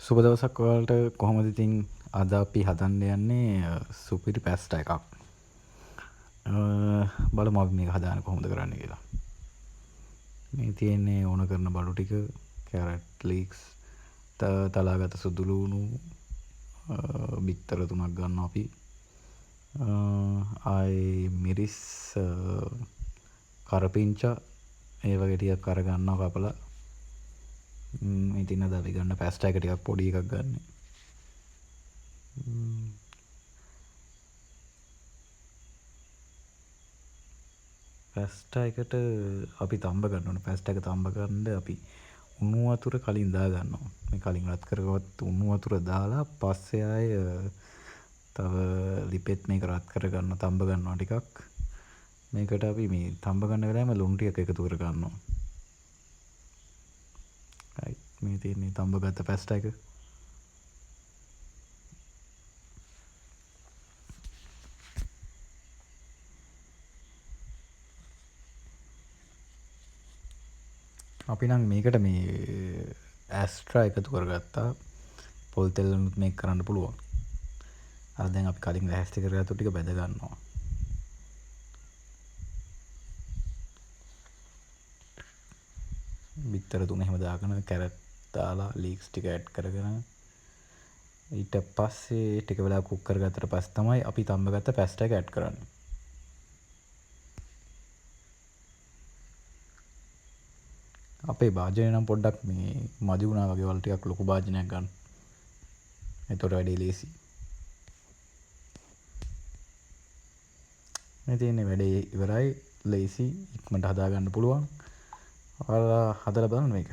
සුබ දවසක් ඔයාලට. කොහොමද ඉතින් අද අපි හදන්න යන්නේ සුපිරි පැස්ටා එකක්. බලමු අපි මේක හදාන්න කොහොමද කරන්න කියලා. මේ තියෙන්නේ ඕන කරන බඩු ටික, කැරට් ලීක්ස්, තලාගත සුදු ලූණු, බිත්තර 3ක් ගන්නවා අපි. ආයේ මිරිස්, කරපිංචා ඒ වගේ ටිකක් අරගන්නවා කපලා. ඉතින් අද අපි ගන්න පැස්ටා එක ටිකක් පොඩි එකක් ගන්න. පැස්ටා එකට අපි තම්බ ගන්න ඕනේ. පැස්ටා එක තම්බ ගන්න අපි උණු වතුර කලින් දා ගන්නවා. මේ කලින් රත් කරගත්තු උණු වතුර දාලා පස්සේ ආයේ තව ලිපෙත් මේක රත් කරගන්න තම්බ ගන්නවා ටිකක්. මේකට අපි මේ තම්බ ගන්න වෙලාවෙම ලුණු ටිකක් එකතු කර ගන්නවා. මේ තියෙන්නේ තම්බ ගත්ත පැස්ටා එක. අපි නම් මේකට මේ ඇස්ට්‍රා එකතු කරගත්තා. පොල් තෙල්නුත් මේක කරන්න පුළුවන්. අර දැන් අපි කලින් ලෑස්ති කරගත්තු ටික බැද ගන්නවා. බිත්තර 3 එහෙම දාගෙන කැරට් දාලා ලීක්ස් ටික ඇඩ් කරගෙන ඊට පස්සේ ටික වෙලා කුක් කරගත්තට පස්සේ තමයි අපි තම්බ ගත්ත පැස්ටා එක ඇඩ් කරන්නේ. අපේ භාජනය නම් පොඩ්ඩක් මේ මදි වුණා වගේ. වල ටිකක් ලොකු භාජනයක් ගන්න. එතකොට වැඩේ ලේසි. මේ තියෙන්නේ වැඩේ ඉවරයි. ලේසි ඉක්මනට හදා ගන්න පුළුවන්. ඔයාලා හදලා බලන්න මේක.